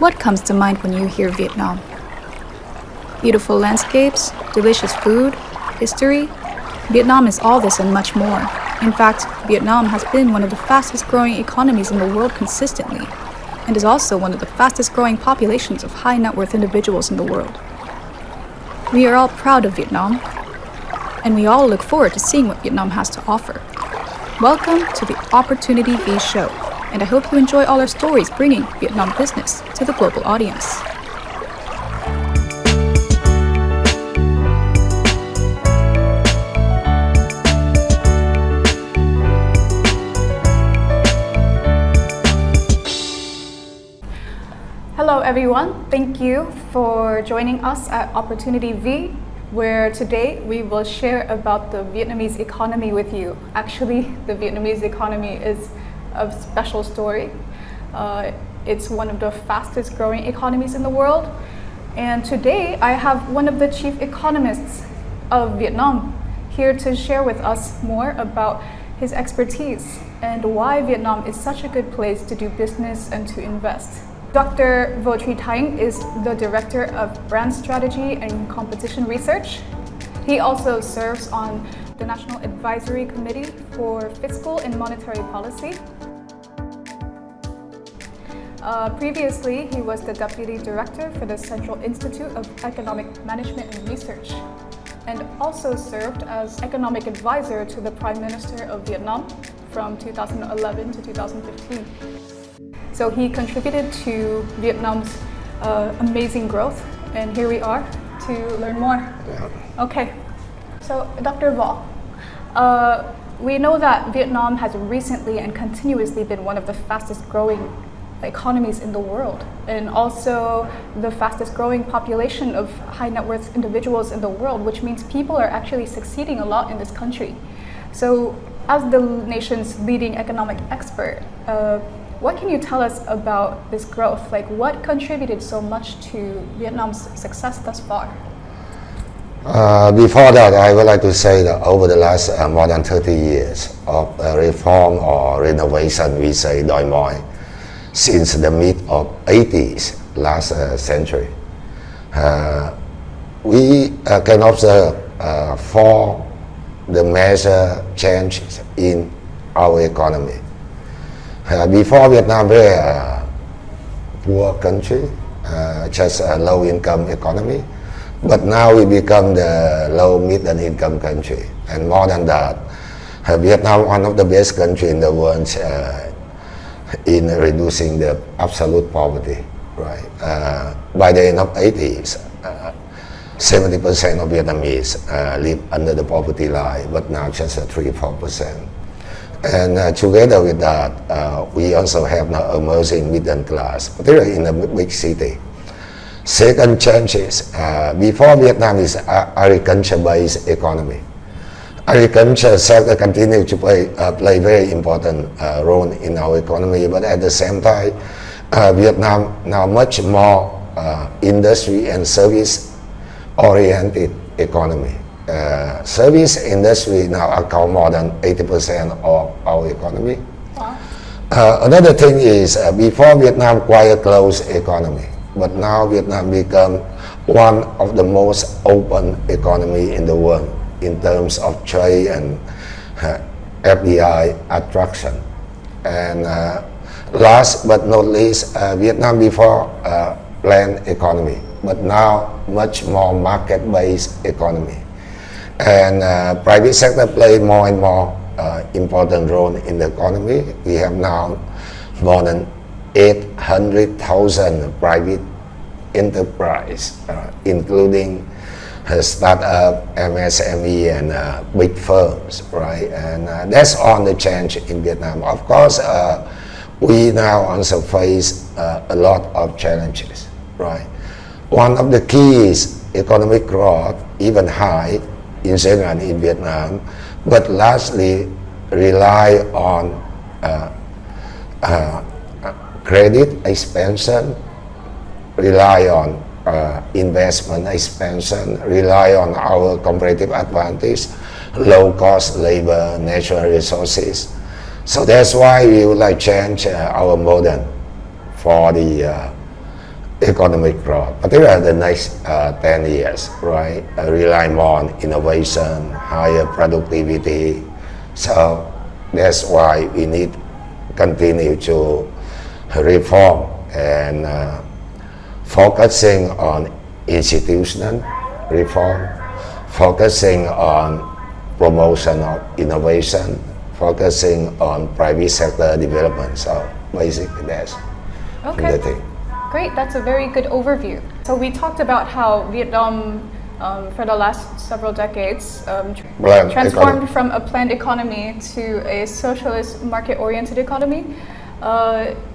What comes to mind when you hear Vietnam? Beautiful landscapes, delicious food, history. Vietnam is all this and much more. In fact, Vietnam has been one of the fastest growing economies in the world consistently, and is also one of the fastest growing populations of high net worth individuals in the world. We are all proud of Vietnam, and we all look forward to seeing what Vietnam has to offer. Welcome to the Opportunity V Show, and I hope you enjoy all our stories bringing Vietnam business to the global audience. Hello everyone, thank you for joining us at Opportunity V, where today we will share about the Vietnamese economy with you. Actually, the Vietnamese economy is a special story. It's one of the fastest growing economies in the world. And today I have one of the chief economists of Vietnam here to share with us more about his expertise and why Vietnam is such a good place to do business and to invest. Dr. Vo Truy Thanh is the Director of Brand Strategy and Competition Research. He also serves on the National Advisory Committee for Fiscal and Monetary Policy. Previously, he was the Deputy Director for the Central Institute of Economic Management and Research, and also served as Economic Advisor to the Prime Minister of Vietnam from 2011 to 2015. So he contributed to Vietnam's amazing growth, and here we are to learn more. Yeah. Okay, so Dr. Vo, we know that Vietnam has recently and continuously been one of the fastest growing economies in the world, and also the fastest growing population of high net worth individuals in the world, which means people are actually succeeding a lot in this country. So as the nation's leading economic expert, what can you tell us about this growth? Like, what contributed so much to Vietnam's success thus far? Before that, I would like to say that over the last more than 30 years of reform or renovation, we say Doi Moi, since the mid of 80s last century, we can observe four the major changes in our economy. Before Vietnam, very poor country, just a low income economy. But now we become the low middle income country. And more than that, Vietnam one of the best country in the world in reducing the absolute poverty. Right? By the end of 80s, 70% of Vietnamese live under the poverty line, but now just 3-4%. And together with that, we also have now emerging middle class, particularly in the big city. Second change is, before Vietnam is agriculture-based economy. Agriculture sector continue to play very important role in our economy, but at the same time, Vietnam now much more industry and service-oriented economy. Service industry now account more than 80% of our economy. Wow. Another thing is, before Vietnam quite a closed economy, but now Vietnam become one of the most open economy in the world in terms of trade and FDI attraction. And last but not least, Vietnam before planned economy, but now much more market-based economy. And private sector play more and more important role in the economy. We have now more than 800,000 private enterprise, including startup, MSME, and big firms, right? And that's on the change in Vietnam. Of course, we now also face a lot of challenges, right? One of the keys, economic growth, even high, in general in Vietnam, but largely rely on credit expansion, rely on investment expansion, rely on our competitive advantage, low cost labor, natural resources. So that's why we would like change our model for the economic growth, particularly the next 10 years, right? Rely more on innovation, higher productivity. So that's why we need continue to reform and focusing on institutional reform, focusing on promotion of innovation, focusing on private sector development. So basically that's the thing. Great, that's a very good overview. So we talked about how Vietnam, for the last several decades, transformed from a planned economy to a socialist market-oriented economy,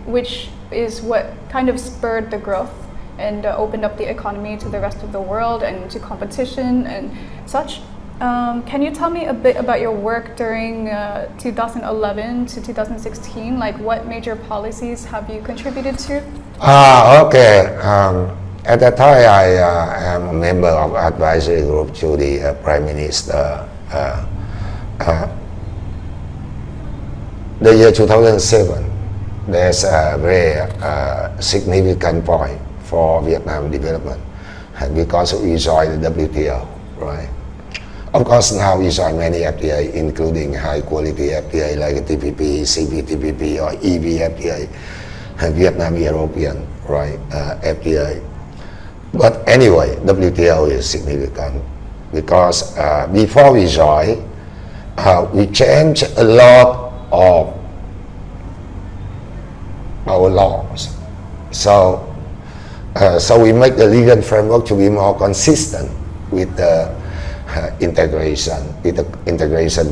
which is what kind of spurred the growth and opened up the economy to the rest of the world and to competition and such. Can you tell me a bit about your work during 2011 to 2016? Like, what major policies have you contributed to? Okay. At that time, I am a member of advisory group to the Prime Minister. The year 2007, there's a very significant point for Vietnam development because we joined the WTO, right? Of course, now we join many FTA, including high-quality FTA like TPP, CPTPP, or EVFTA, Vietnam European, right, FTA. But anyway, WTO is significant because before we join, we changed a lot of our laws. So we make the legal framework to be more consistent with the integration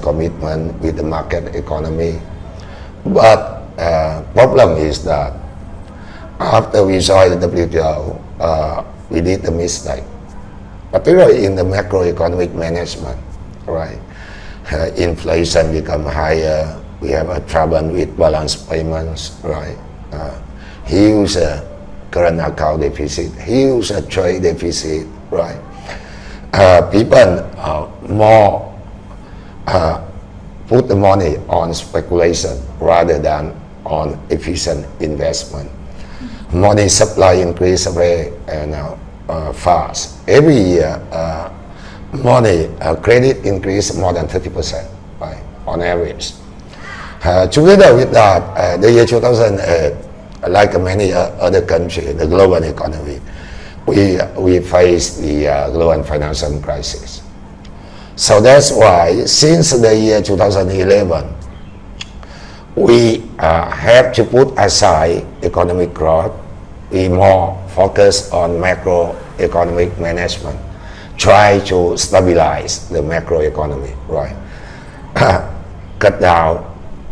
commitment with the market economy. But problem is that after we joined the WTO, we did a mistake, particularly in the macroeconomic management, right? Inflation become higher. We have a trouble with balance payments, right? Huge current account deficit, huge trade deficit, right? People more put the money on speculation rather than on efficient investment. Money supply increase very fast. Every year, money credit increase more than 30%, right, on average. Together with that, the year 2008, like many other countries, the global economy, we faced the global financial crisis. So that's why since the year 2011, we have to put aside economic growth. We more focus on macroeconomic management, try to stabilize the macroeconomy, right? Cut down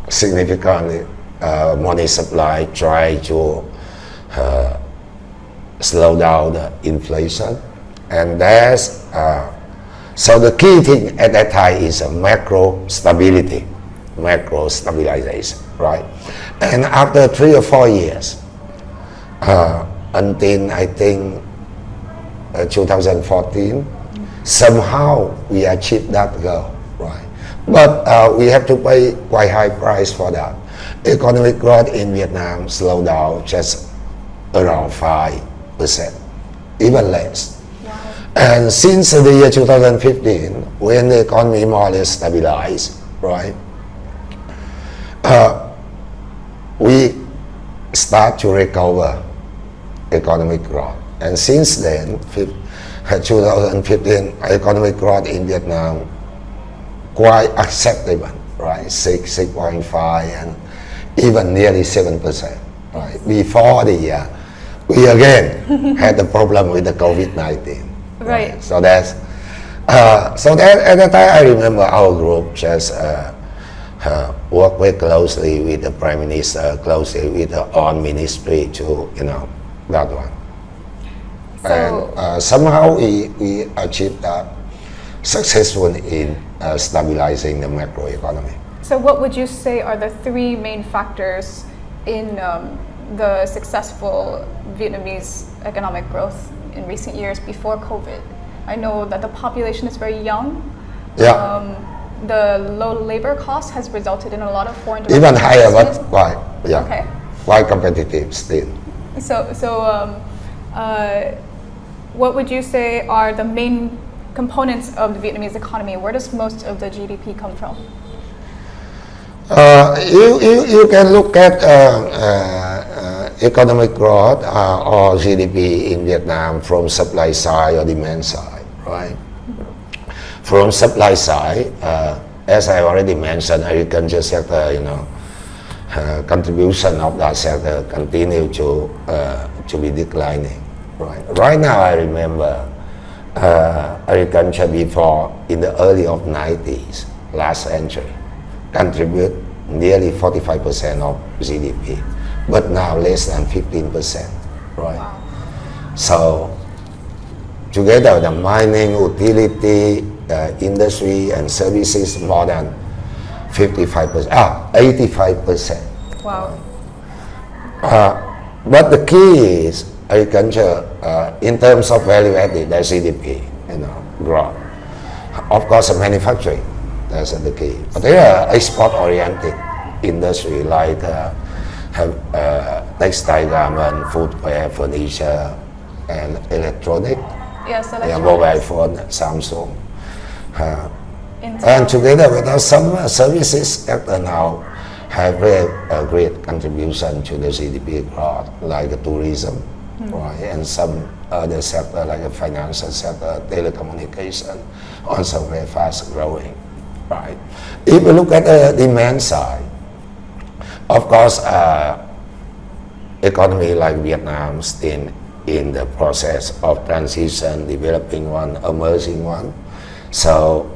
significantly money supply, try to slow down the inflation, and that's so the key thing at that time is macro stabilization, right? And after 3 or 4 years, until I think 2014, somehow we achieved that goal, right? But we have to pay quite high price for that. Economic growth in Vietnam slowed down just around 5%, even less. Wow. And since the year 2015, when the economy more or less stabilized, right, we start to recover economic growth. And since then, 2015, economic growth in Vietnam quite acceptable, right? 6.5, and even nearly 7%, right? Before the we again had the problem with the COVID-19. Right. So that's so that at the time I remember our group just work very closely with the Prime Minister, closely with the own ministry to that one. So, and somehow we achieved that successful in stabilizing the macroeconomy. So what would you say are the 3 main factors in the successful Vietnamese economic growth in recent years before COVID? I know that the population is very young. Yeah. The low labor cost has resulted in a lot of foreign direct Even higher, but investment. quite, yeah, Okay. quite competitive still. So what would you say are the main components of the Vietnamese economy? Where does most of the GDP come from? You can look at economic growth or GDP in Vietnam from supply side or demand side, right? From supply side, as I already mentioned, agriculture sector, contribution of that sector continue to be declining. Right now, I remember agriculture before in the early of 90s, last century, contribute nearly 45% of GDP, but now less than 15%, right? Wow. So together the mining, utility, industry and services more than 85%. Wow. But the key is agriculture in terms of value added, that's GDP, growth. Of course, manufacturing, that's the key. But there are export-oriented industry like textile garment, footwear, furniture, and electronic. Yes, Mobile phone, Samsung. And together with some services sector now have a great contribution to the GDP growth, like tourism, right? And some other sector like the financial sector, telecommunication, also very fast growing, right? If you look at the demand side, of course, economy like Vietnam still in the process of transition, developing one, emerging one. So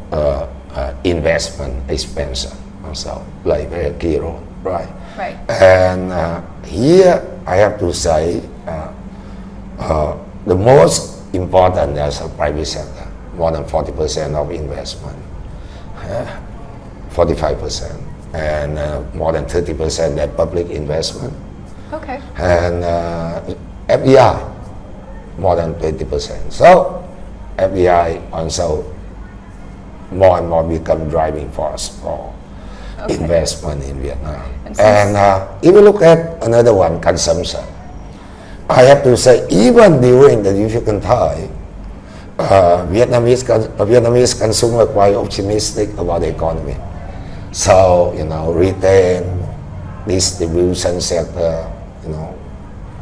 investment expansion also play very key role, right? Right. And here I have to say the most important is the private sector, more than 40% of investment, 45%, and more than 30% that public investment. Okay. And FDI, more than 20%. So FDI also more and more become driving force for investment in Vietnam. And if you look at another one, consumption, I have to say even during the difficult time, Vietnamese consumer quite optimistic about the economy. So, retail, distribution sector,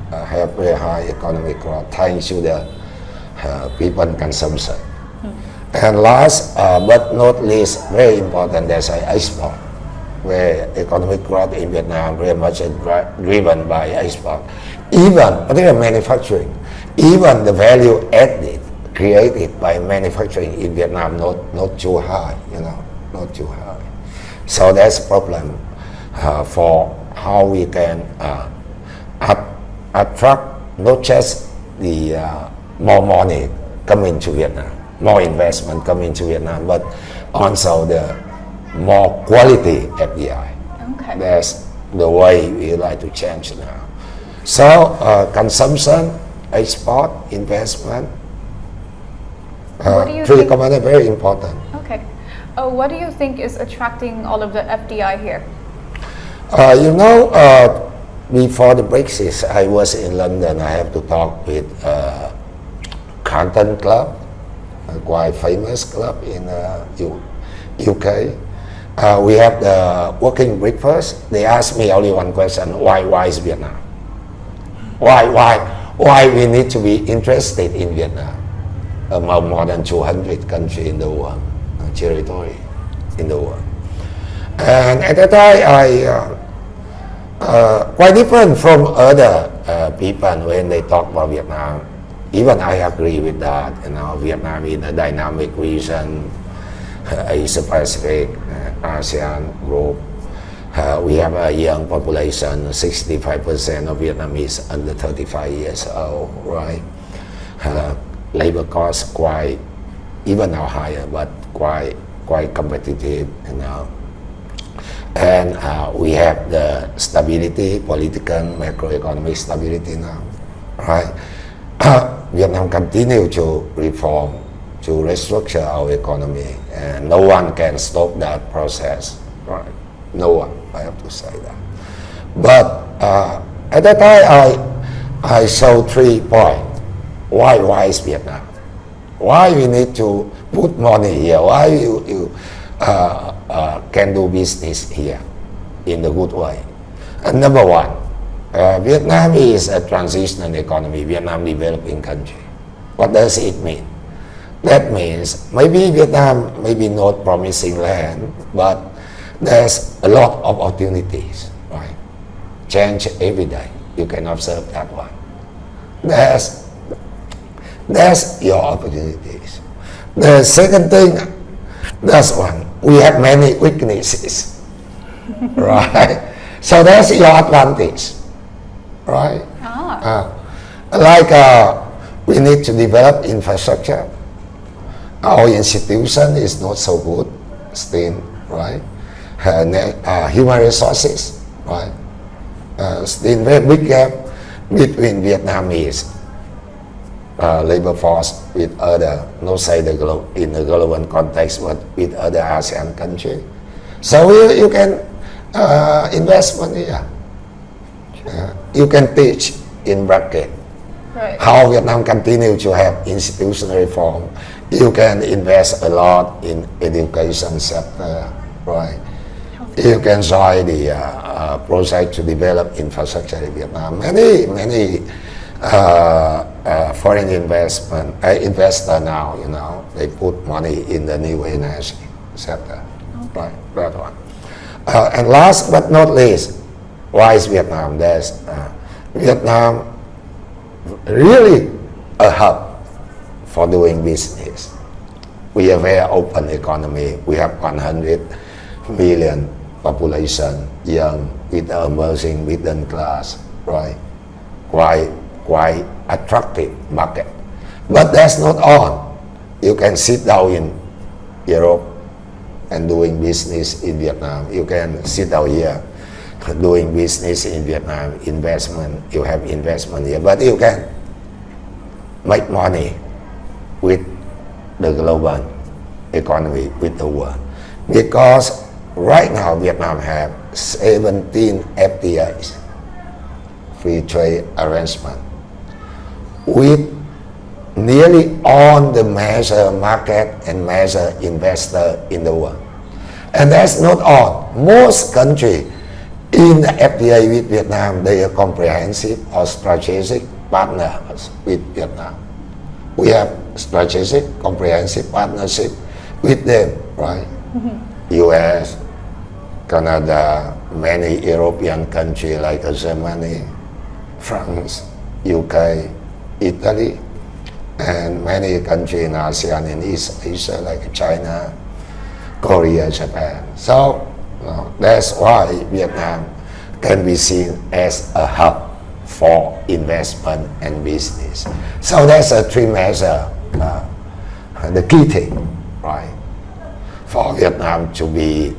have very high economic growth thanks to the people consumption. And last but not least, very important, there's export, where economic growth in Vietnam very much driven by export. Even, particularly manufacturing, even the value added created by manufacturing in Vietnam not too high, not too high. So that's a problem for how we can attract not just the more money coming to Vietnam, more investment coming to Vietnam, but also the more quality FDI. Okay. That's the way we like to change now. So consumption, export, investment, three components very important. Okay. What do you think is attracting all of the FDI here? Before the Brexit, I was in London. I have to talk with Carlton Club, a quite famous club in UK. We have the working breakfast. They asked me only one question: Why is Vietnam? Why we need to be interested in Vietnam? Among more than 200 countries in the world, territory in the world. And at that time, quite different from other people when they talk about Vietnam. Even I agree with that. Vietnam is a dynamic region, Asia Pacific, ASEAN group. We have a young population, 65% of Vietnamese under 35 years old, right? Labor costs quite, even now higher, but quite competitive, And we have the stability, political, macroeconomic stability now, right? Vietnam continue to reform, to restructure our economy, and no one can stop that process, right? No one, I have to say that. But at that time, I saw 3 points why is Vietnam? Why we need to put money here? Why you can do business here in a good way? And number one, Vietnam is a transitional economy, Vietnam developing country. What does it mean? That means maybe Vietnam maybe not promising land, but there's a lot of opportunities, right? Change every day. You can observe that one. That's your opportunities. The second thing, that's one. We have many weaknesses, right? So that's your advantage, right? We need to develop infrastructure. Our institution is not so good still, right? Human resources, right? Still very big gap between Vietnamese labor force with other, not say in the global context, but with other ASEAN countries. So you can investment here. You can teach in bracket. Right. How Vietnam continue to have institutional reform. You can invest a lot in education sector, right? You can join the project to develop infrastructure in Vietnam. Many foreign investor now, they put money in the new energy sector, right? That one. And last but not least, why is Vietnam? There's Vietnam really a hub for doing business. We have a very open economy. We have 100 million population, young, with the emerging middle class, right? Quite attractive market. But that's not all. You can sit down in Europe and doing business in Vietnam. You can sit down here doing business in Vietnam, investment. You have investment here, but you can make money with the global economy, with the world. Because right now Vietnam have 17 FTAs, free trade arrangement, with nearly all the major market and major investor in the world. And that's not all. Most countries in the FTA with Vietnam, they are comprehensive or strategic partners with Vietnam. We have strategic, comprehensive partnership with them, right? US, Canada, many European countries like Germany, France, UK, Italy, and many countries in ASEAN and East Asia like China, Korea, Japan. So that's why Vietnam can be seen as a hub for investment and business. So that's a three measure, the key thing, right? For Vietnam to be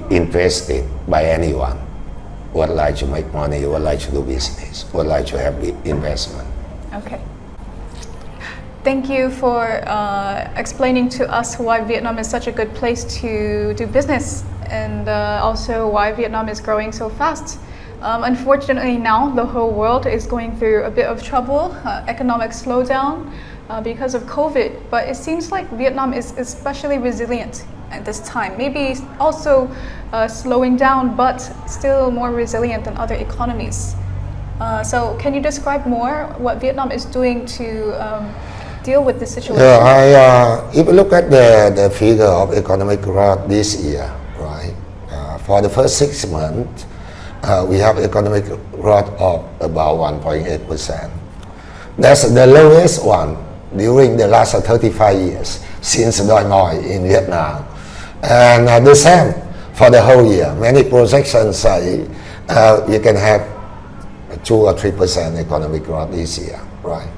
interested by anyone who would like to make money, who would like to do business, who would like to have investment. Okay. Thank you for explaining to us why Vietnam is such a good place to do business, and also why Vietnam is growing so fast. Unfortunately now the whole world is going through a bit of trouble, economic slowdown because of COVID, but it seems like Vietnam is especially resilient at this time. Maybe also slowing down, but still more resilient than other economies. So can you describe more what Vietnam is doing to deal with this situation? Yeah, if you look at the figure of economic growth this year, right? For the first 6 months, we have economic growth of about 1.8%. That's the lowest one during the last 35 years since Doi Moi in Vietnam. And the same for the whole year. Many projections say we can have 2 or 3% economic growth this year, right?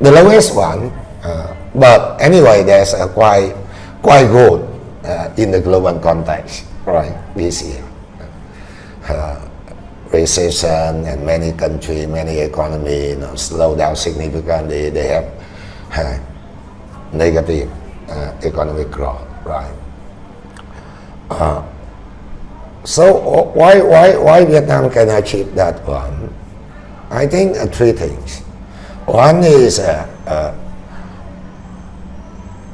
The lowest one, but anyway, there's a quite good in the global context, right? This year, recession and many countries, many economy, slow down significantly. They have negative economic growth, right? So why Vietnam can achieve that one? I think three things. One is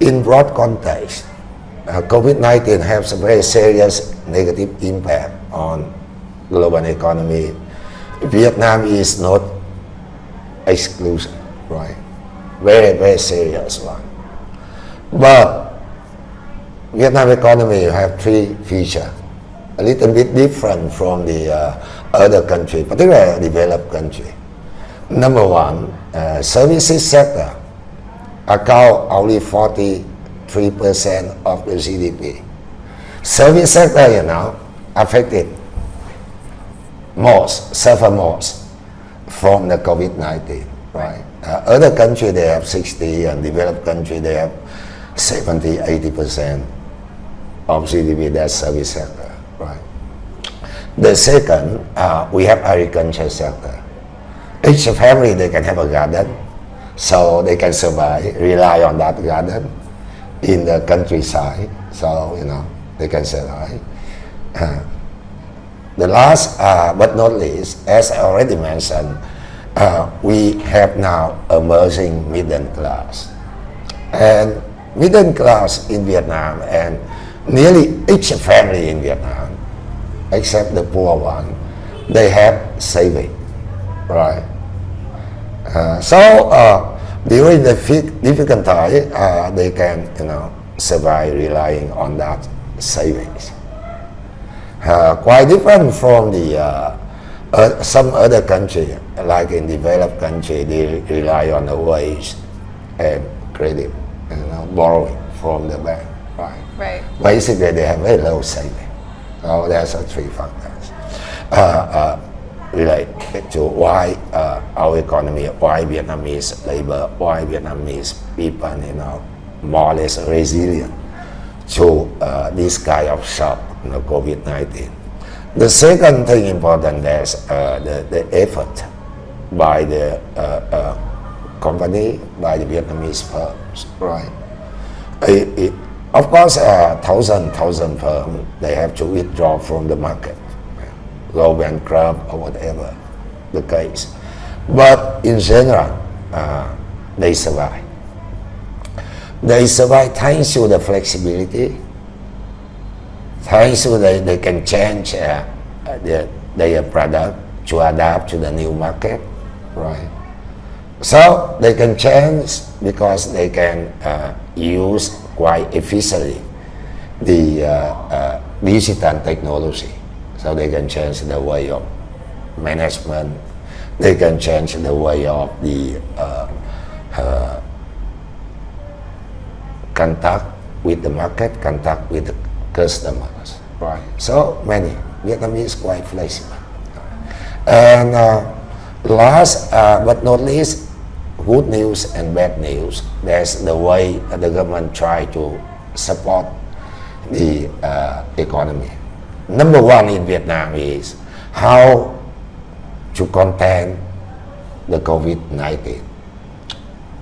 in broad context, COVID-19 has a very serious negative impact on global economy. Vietnam is not exclusive, right? Very, very serious one. But Vietnam economy have three features, a little bit different from the other country, particularly developed country. Number one, services sector account only 43% of the GDP. Service sector, affected most, suffer most from the COVID-19, right? Other country they have 60, and developed country they have 70, 80% of GDP, that's service sector, right? The second, we have agriculture sector. Each family, they can have a garden, so they can survive, rely on that garden in the countryside, so, they can survive. The last, but not least, as I already mentioned, we have now emerging middle class. And middle class in Vietnam, and nearly each family in Vietnam, except the poor one, they have saving, right? So during the difficult time, they can, survive relying on that savings. Quite different from the some other country, like in developed country, they rely on the wage and credit, borrowing from the bank, right? Right. Basically, they have very low saving. So there's three factors related to why our economy, why Vietnamese labor, why Vietnamese people, more or less resilient to this kind of shock, COVID-19. The second thing important is the effort by the company, by the Vietnamese firms, right? Of course, thousand firms, they have to withdraw from the market, go bankrupt or whatever the case. But in general, they survive. They survive thanks to the flexibility, thanks to they can change their product to adapt to the new market, right? So they can change because they can use quite efficiently the digital technology. So they can change the way of management, they can change the way of the contact with the market, contact with the customers, right? So many Vietnamese quite flexible. And last but not least, good news and bad news. That's the way the government try to support the economy. Number one in Vietnam is how to contain the COVID-19.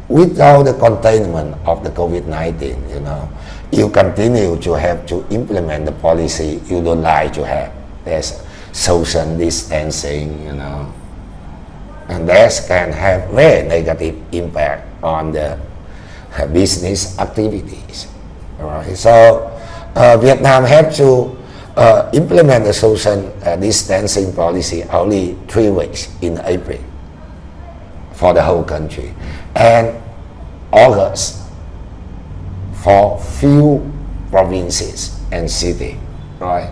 Without the containment of the COVID-19, you continue to have to implement the policy you don't like to have. There's social distancing, and that can have very negative impact on the business activities. All right? So Vietnam have to implement the social distancing policy only 3 weeks in April for the whole country, and August for few provinces and cities, right?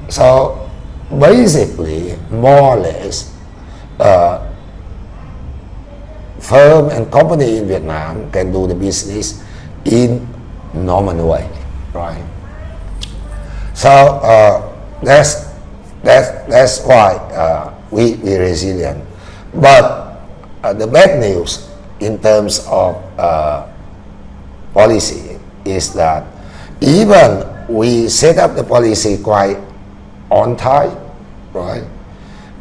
So basically, more or less, firm and company in Vietnam can do the business in normal way, right? So that's why we resilient. But the bad news in terms of policy is that even we set up the policy quite on time, right?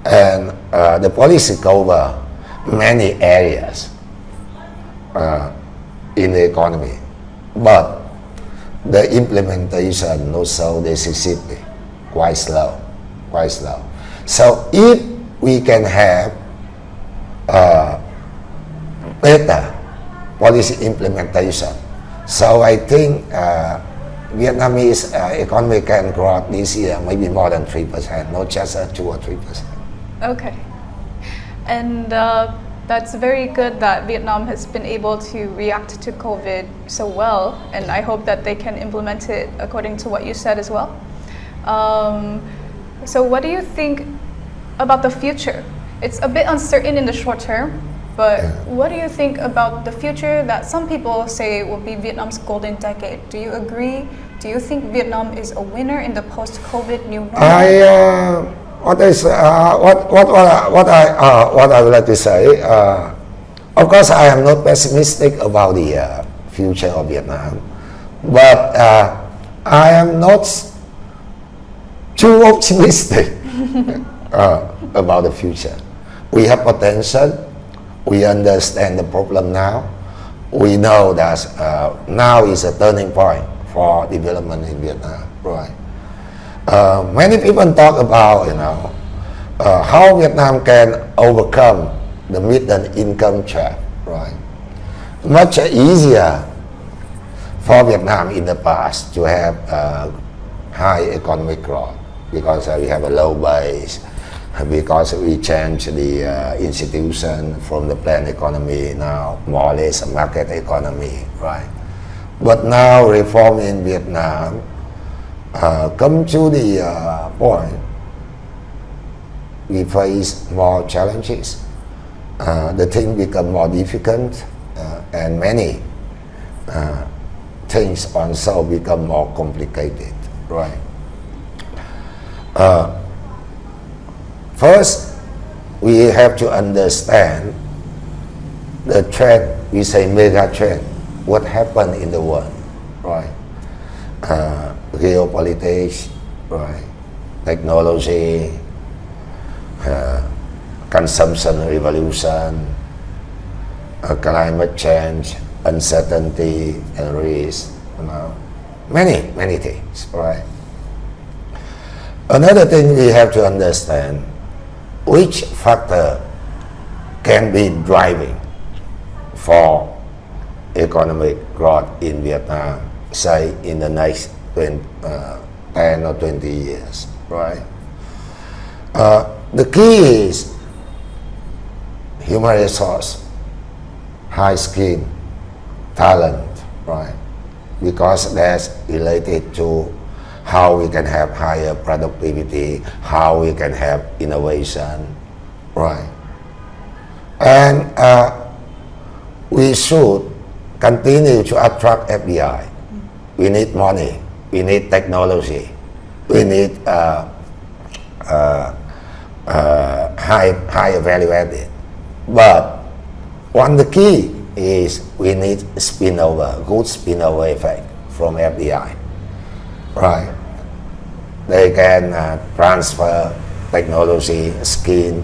And the policy cover many areas in the economy, but the implementation not so decisively, quite slow. So if we can have better policy implementation. So I think Vietnamese economy can grow this year maybe more than 3%, not just 2 or 3%. Okay. And that's very good that Vietnam has been able to react to COVID so well, and I hope that they can implement it according to what you said as well. So what do you think about the future? It's a bit uncertain in the short term, but what do you think about the future that some people say will be Vietnam's golden decade? Do you agree? Do you think Vietnam is a winner in the post-COVID new normal? What I would like to say, of course I am not pessimistic about the future of Vietnam, but I am not too optimistic about the future. We have potential, we understand the problem now, we know that now is a turning point for development in Vietnam, right? Many people talk about, how Vietnam can overcome the middle income trap, right? Much easier for Vietnam in the past to have high economic growth because we have a low base, because we changed the institution from the planned economy now more or less a market economy, right? But now reform in Vietnam come to the point we face more challenges. The thing become more difficult and many things also become more complicated, right? First, we have to understand the trend, we say mega trend, what happened in the world, right? Geopolitics, right? Technology, consumption revolution, climate change, uncertainty and risk, many things, right? Another thing we have to understand, which factor can be driving for economic growth in Vietnam, say in the next 10 or 20 years, right? The key is human resource, high skill, talent, right? Because that's related to how we can have higher productivity, how we can have innovation, right? And we should continue to attract FDI. We need money, we need technology, we need high value added. But one the key is we need spillover, good spillover effect from FDI, right? They can transfer technology, skill,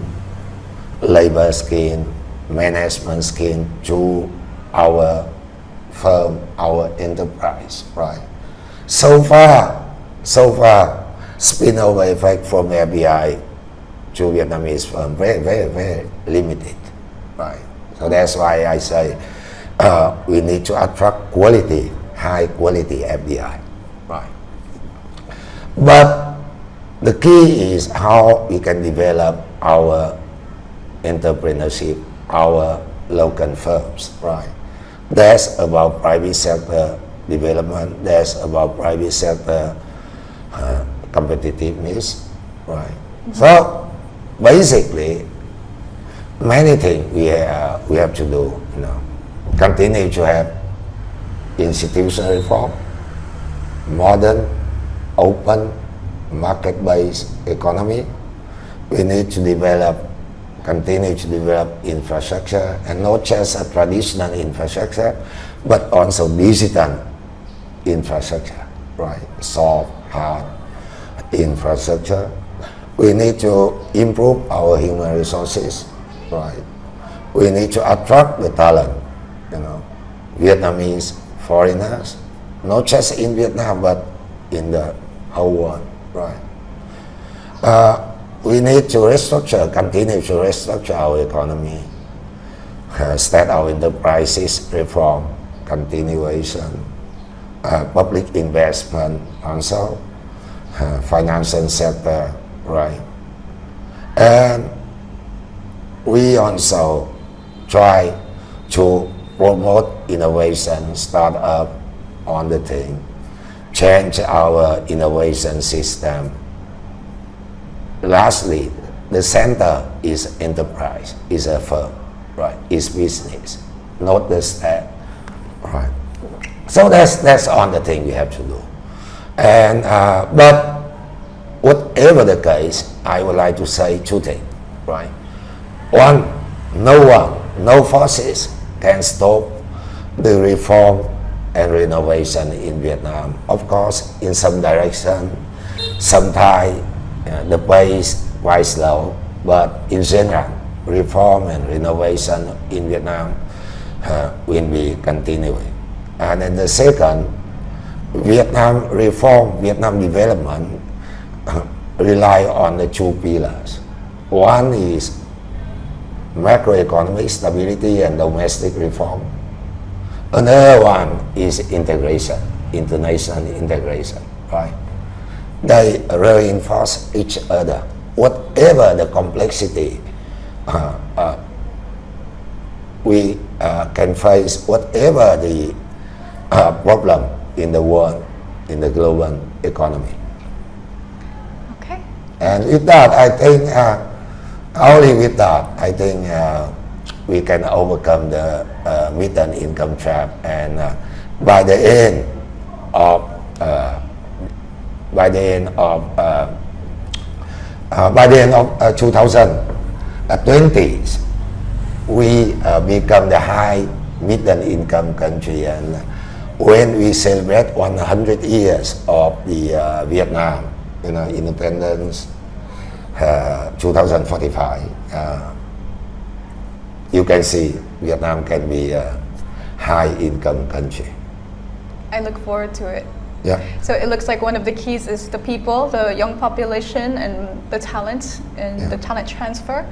labor skill, management skill to our firm, our enterprise, right? So far, spillover effect from FDI to Vietnamese firm very limited, right? So that's why I say we need to attract quality, high quality FDI, right? But the key is how we can develop our entrepreneurship, our local firms, right? That's about private sector development, that's about private sector competitiveness, right? Mm-hmm. So basically, many things we have to do, continue to have institutional reform, modern, open, market-based economy. We need to continue to develop infrastructure, and not just a traditional infrastructure, but also digital infrastructure, right? Soft, hard infrastructure. We need to improve our human resources, right? We need to attract the talent, Vietnamese foreigners, not just in Vietnam, but in the whole world, right? We need to continue to restructure our economy, state-owned enterprises reform, continuation, public investment also, financial sector, right? And we also try to promote innovation, startup on the thing, change our innovation system. Lastly, the center is enterprise, is a firm, right? Is business, not the state, right? So that's all the thing we have to do. And but whatever the case, I would like to say two things, right? One, no forces can stop the reform and renovation in Vietnam. Of course, in some direction, sometimes the pace quite slow, but in general, reform and renovation in Vietnam will be continuing. And then the second, Vietnam reform, Vietnam development rely on the two pillars. One is macroeconomic stability and domestic reform. Another one is integration, international integration, right? They reinforce each other. Whatever the complexity we can face, whatever the problem in the world, in the global economy. Okay. And with that, I think only with that, I think we can overcome the middle income trap, and by the end of 2020s, we become the high middle income country. And when we celebrate 100 years of the Vietnam, independence, 2045, you can see Vietnam can be a high income country. I look forward to it. Yeah. So it looks like one of the keys is the people, the young population, and the talent, and the talent transfer,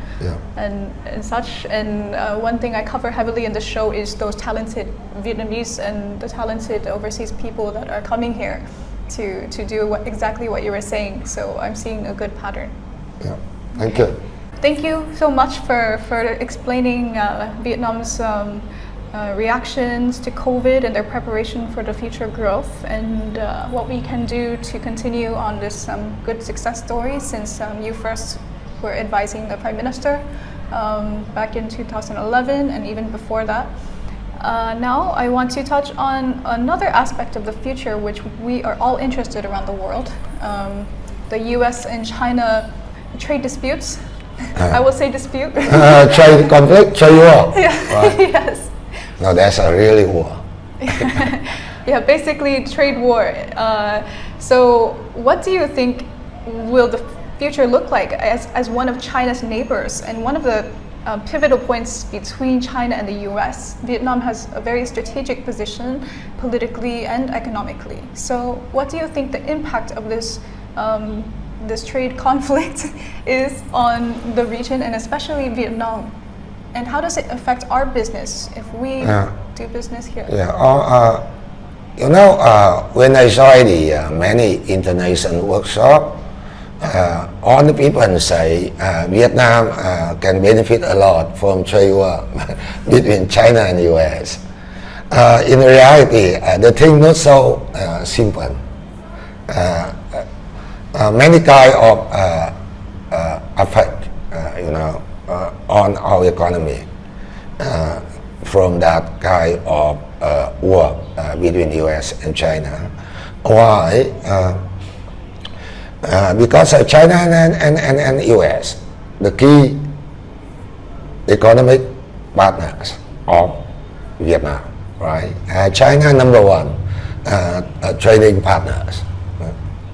and such. And one thing I cover heavily in the show is those talented Vietnamese and the talented overseas people that are coming here to do exactly what you were saying. So I'm seeing a good pattern. Yeah. Thank you. Thank you so much for explaining Vietnam's reactions to COVID and their preparation for the future growth, and what we can do to continue on this good success story since you first were advising the Prime Minister back in 2011 and even before that. Now I want to touch on another aspect of the future which we are all interested around the world, the US and China trade disputes. I will say dispute. Trade conflict, trade war. Yeah. Right. Yes. No, that's a really war. Yeah, basically trade war. So what do you think will the future look like as one of China's neighbors and one of the pivotal points between China and the US? Vietnam has a very strategic position politically and economically. So what do you think the impact of this trade conflict is on the region and especially Vietnam? And how does it affect our business if we do business here? Yeah, when I joined the many international workshops, all the people say Vietnam can benefit a lot from trade war between China and US. In reality, the thing not so simple. Many kind of effect, on our economy from that kind of war between US and China. Why? Because China and US, the key economic partners of Vietnam, right? China number one trading partners,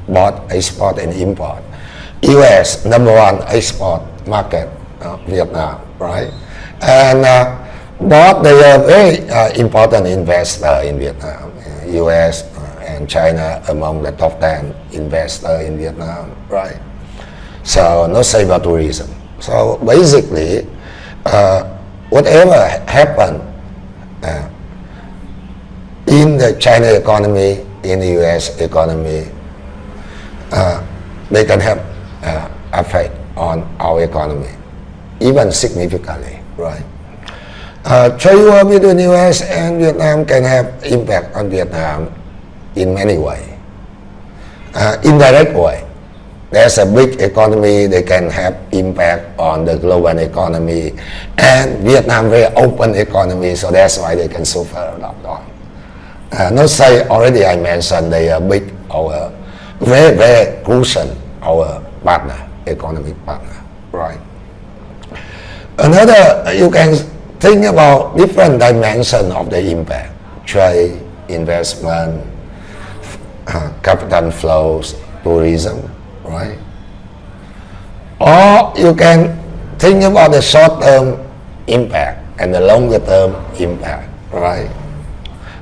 both export and import. US number one export market, Vietnam, right? And both they are very important investor in Vietnam. US and China among the top 10 investor in Vietnam, right? So no say about tourism. So basically, whatever happened in the China economy, in the US economy, they can have effect on our economy, even significantly, right? Trade war between US and Vietnam can have impact on Vietnam in many ways. Indirect way. There's a big economy, they can have impact on the global economy, and Vietnam very open economy, so that's why they can suffer a lot. Not say already I mentioned they are big, our very, very crucial, our partner, economic partner, right? Another, you can think about different dimension of the impact: trade, investment, capital flows, tourism, right? Or you can think about the short-term impact and the longer-term impact, right?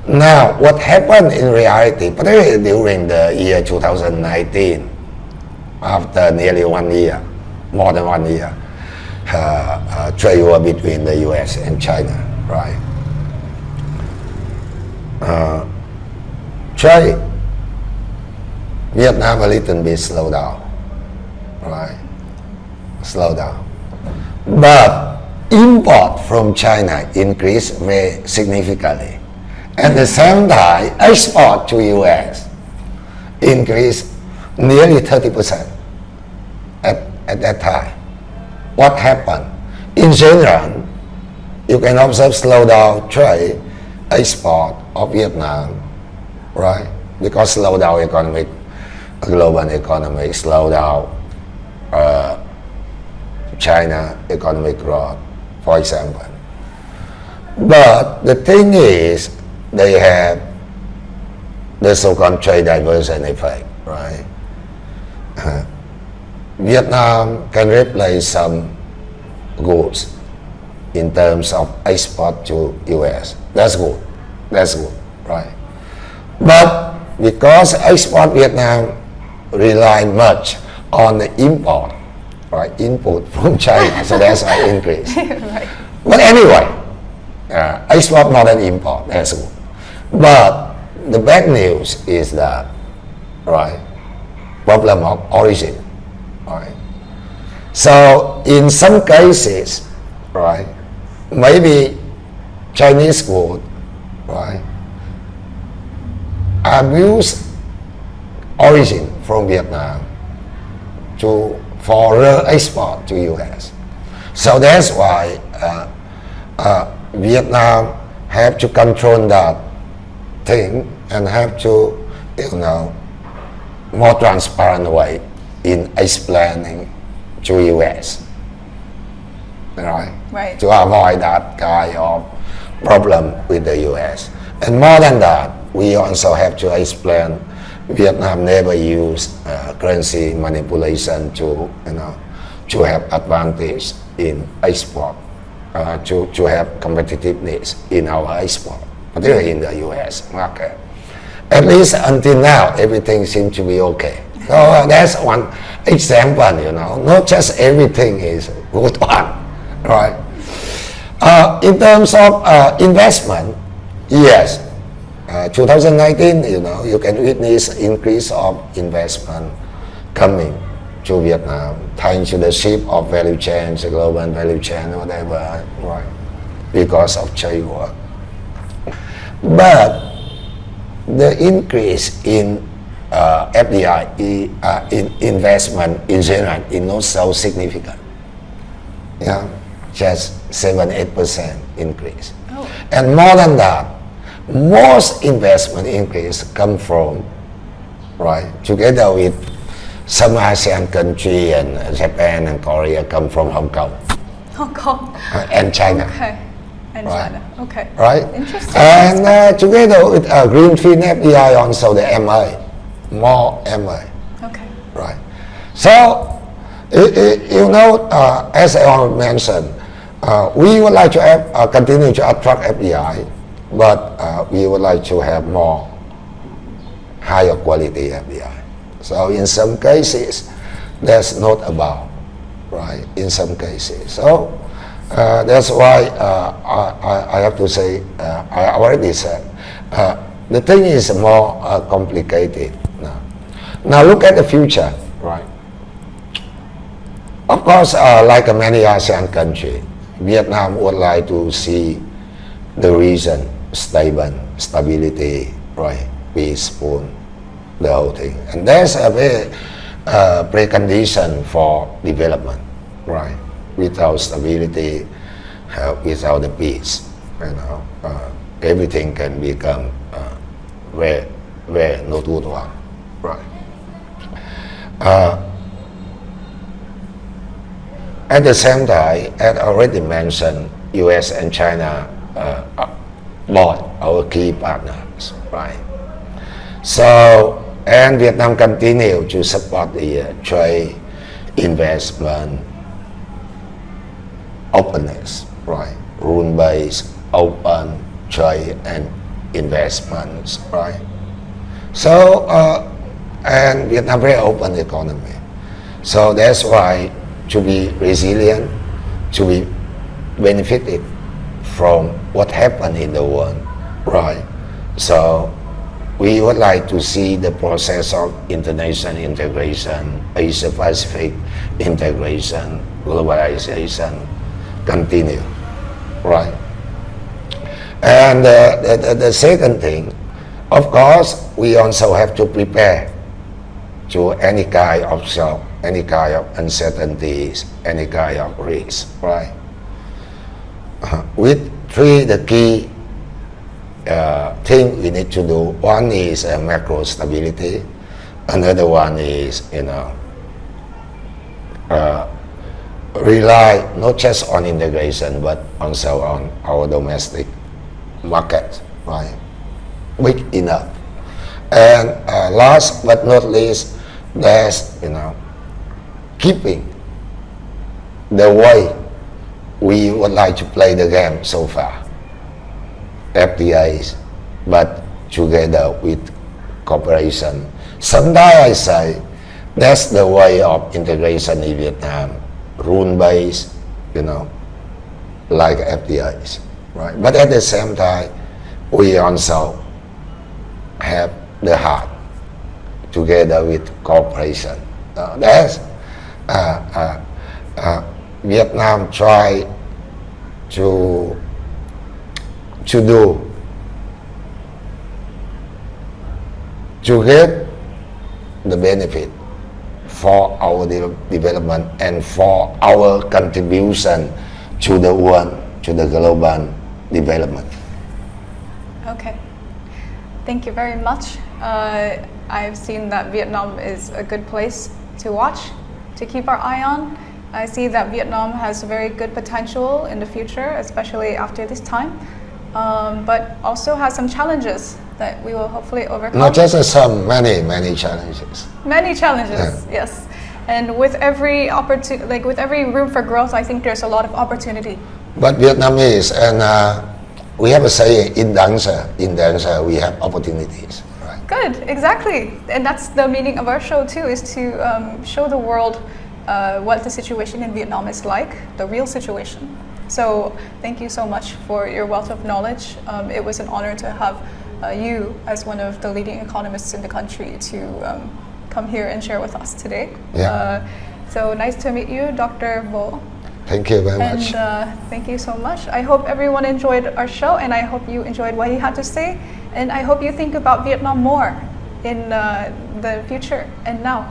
Now, what happened in reality, particularly during the year 2019, after nearly 1 year, more than 1 year, trade war between the US and China, right? Trade, Vietnam a little bit slowed down, right? Slow down. But import from China increased very significantly. At the same time, export to US increased nearly 30% at that time. What happened? In general, you can observe slowdown trade, export of Vietnam, right? Because slowdown economic, global economy, slowdown China economic growth, for example. But the thing is, they have the so-called trade diversion effect, right? Vietnam can replace some goods in terms of export to US. That's good. That's good, right? But because export Vietnam rely much on the import, right? Input from China, so that's why increase. Right. But anyway, export more than import. That's good. But the bad news is that, right, problem of origin, right? So in some cases, right, maybe Chinese good, right, abuse origin from Vietnam for real export to US. So that's why Vietnam have to control that thing and have to, more transparent way in explaining to US, right? Right. To avoid that kind of problem with the US. And more than that, we also have to explain Vietnam never used currency manipulation to have advantage in export, to have competitiveness in our export, particularly in the US market. At least until now, everything seems to be okay. So that's one example, not just everything is good one, right? In terms of investment, yes, 2019, you can witness increase of investment coming to Vietnam, thanks to the shift of value chain, the global value chain, whatever, right? Because of trade war. But the increase in FDI, in investment in general, is not so significant. Just 7-8% increase. Oh. And more than that, most investment increase come from, right, together with some ASEAN country and Japan and Korea come from Hong Kong. Hong Kong. And China. Okay. And Right. China. Okay. Right? Interesting. And together with Greenfield FDI also the MA, more MA. Okay. Right. So, as I already mentioned, we would like to have, continue to attract FDI, but we would like to have more higher quality FDI. So in some cases, that's not about, right? In some cases. So That's why I have to say, I already said, the thing is more complicated now. Now look at the future, right? Of course, like many ASEAN countries, Vietnam would like to see the region stability, right? Peaceful, the whole thing. And there's a very precondition for development, right? Without stability, without the peace, everything can become very not good one, right? At the same time, as already mentioned, U.S. and China both our key partners, right? So, and Vietnam continue to support the trade, investment, openness, right? Rule-based, open trade and investments, right? So, and Vietnam very open economy. So that's why to be resilient, to be benefited from what happened in the world, right? So we would like to see the process of international integration, Asia-Pacific integration, globalization continue, right? And the second thing, of course, we also have to prepare to any kind of shock, any kind of uncertainties, any kind of risk, right? With three the key thing we need to do. One is macro stability. Another one is rely not just on integration but also on our domestic market, right? Big enough. And last but not least, there's keeping the way we would like to play the game so far, FTAs, but together with cooperation. Sometimes I say that's the way of integration in Vietnam, rule-based, like FTAs, right? But at the same time, we also have the heart together with cooperation. That's Vietnam try to do to get the benefit for our development and for our contribution to the world, to the global development. Okay, thank you very much. I've seen that Vietnam is a good place to watch, to keep our eye on. I see that Vietnam has very good potential in the future, especially after this time, but also has some challenges that we will hopefully overcome. Not just some, many challenges. Many challenges, yeah. Yes. And with every opportunity, with every room for growth, I think there's a lot of opportunity. But Vietnamese, and we have a saying, in dancer we have opportunities. Right? Good, exactly. And that's the meaning of our show too, is to show the world what the situation in Vietnam is like, the real situation. So thank you so much for your wealth of knowledge. It was an honor to have you as one of the leading economists in the country to come here and share with us today. Yeah. So nice to meet you, Dr. Vo. Thank you very much. And thank you so much. I hope everyone enjoyed our show, and I hope you enjoyed what he had to say. And I hope you think about Vietnam more in the future and now.